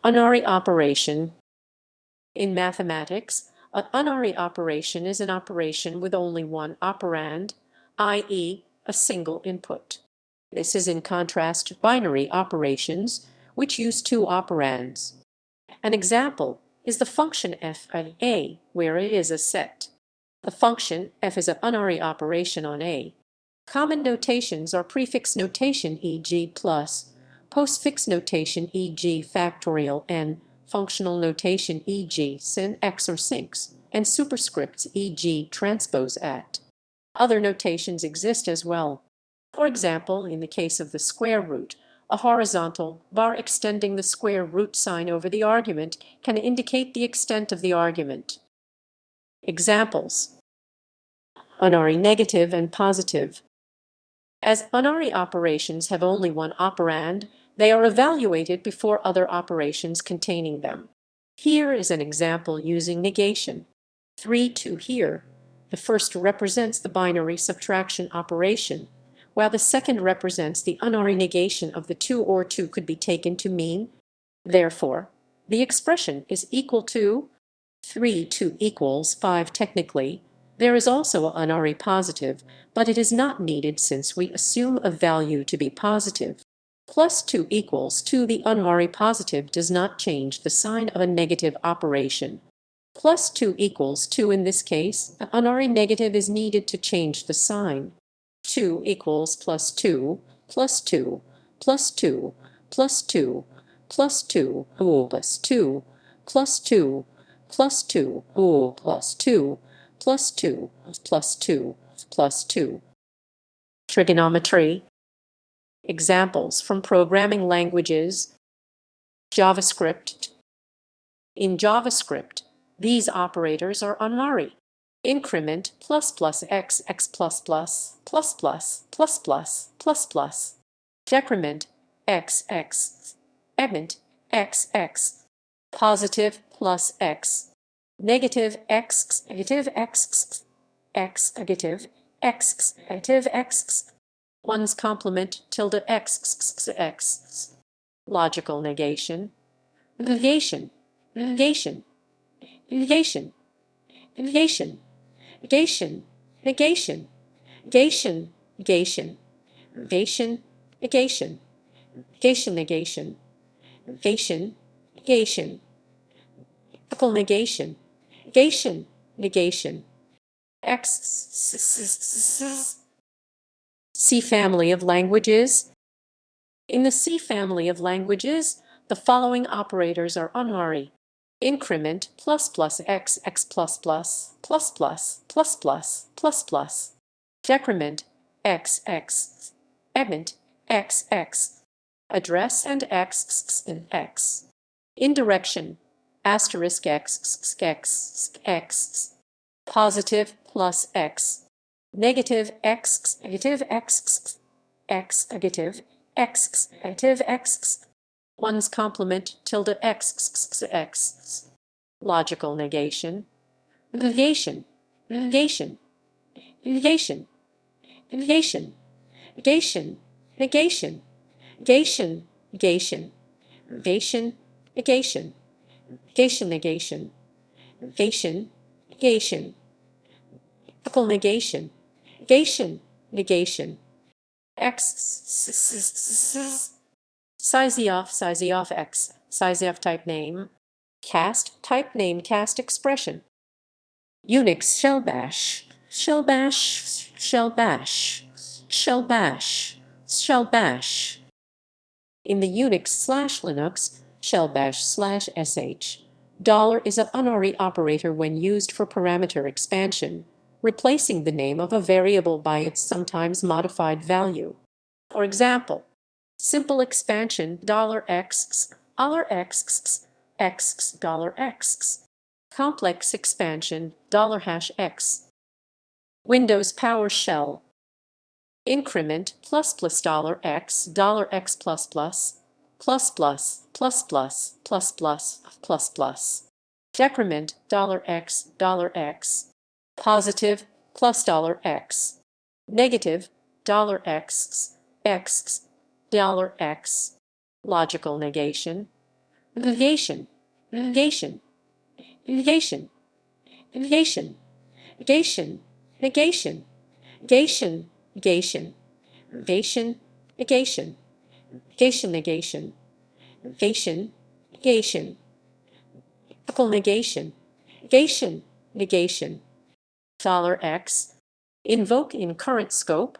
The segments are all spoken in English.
Unary operation. In mathematics, an unary operation is an operation with only one operand, i.e., a single input. This is in contrast to binary operations, which use two operands. An example is the function f of a, where a is a set. The function f is an unary operation on a. Common notations are prefix notation, e.g. plus, postfix notation, e.g. factorial n, functional notation, e.g. sin x or sinx, and superscripts, e.g. transpose at. Other notations exist as well. For example, in the case of the square root, a horizontal bar extending the square root sign over the argument can indicate the extent of the argument. Examples: unary negative and positive. As unary operations have only one operand, they are evaluated before other operations containing them. Here is an example using negation. 3, 2 here. The first represents the binary subtraction operation, while the second represents the unary negation of the 2, or 2 could be taken to mean. Therefore, the expression is equal to 3, 2 equals 5 technically. There is also an unary positive, but it is not needed since we assume a value to be positive. Plus 2 equals 2. The unary positive does not change the sign of a negative operation. Plus 2 equals 2 in this case, an unary negative is needed to change the sign. 2 equals plus 2, plus 2, plus 2, plus 2, plus 2, plus 2, plus 2, plus 2, plus 2, plus 2, plus 2, plus 2. Trigonometry. Examples from programming languages. JavaScript. In JavaScript, these operators are unary. Increment plus plus x, x plus plus, plus plus, plus plus, plus plus. Decrement x, x. Egment x, x. Positive plus x. Negative x, negative x, x, negative x, negative x. One's complement tilde x, x. Logical negation. Negation. Negation. Negation. Negation. Negation. Negation. Negation. Negation. Negation. Negation. Negation. Negation. Negation. Negation. Triple negation. Negation. Negation. X. C family of languages. In the C family of languages, the following operators are unary. Increment plus plus x, x plus plus, plus plus, plus plus, plus plus. Decrement x, x. Egment x, x. Address and x and x. Indirection asterisk x, x, x. Positive plus x. Negative x, negative x, x, negative x, negative x. One's complement tilde x, x. Logical negation. Negation. Negation. Negation. Negation. Negation. Negation. Negation. Negation. Negation. Negation. Negation. Negation. Negation. Negation. Triple negation. Negation. Negation. X. Sizeof x. Sizeof type name. Cast type name cast expression. Unix shell bash. Shell bash. Shell bash. Shell bash. Shell bash. In the Unix/Linux, shell bash/sh. $ is an unary operator when used for parameter expansion, replacing the name of a variable by its sometimes modified value. For example, simple expansion $x, $x, x, $x. Complex expansion $x. Windows PowerShell. Increment plus plus $x, $x plus plus, plus plus, plus plus, plus plus, plus plus. Decrement $x, $x. Positive plus $x. Negative $x, x, $x. Logical negation. negation, negation, negation, negation, negation, negation, negation, negation, negation, negation, negation, negation, negation, negation, triple negation, negation, negation, $X, invoke in current scope,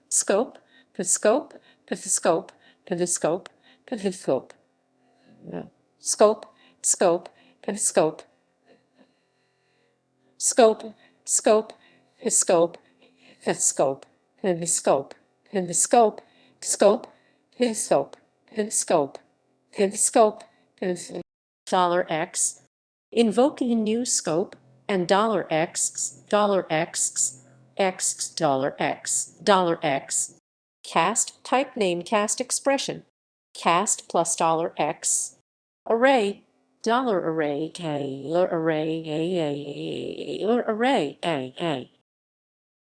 scope, the scope, the scope, the scope, the scope, scope, scope, the scope, scope, scope, the scope, the scope, the scope, the scope, scope, the scope, the scope, the scope, $X, invoke in new scope, and $X, X, $X, cast, type name cast expression, cast plus $X, array, $array, array, array,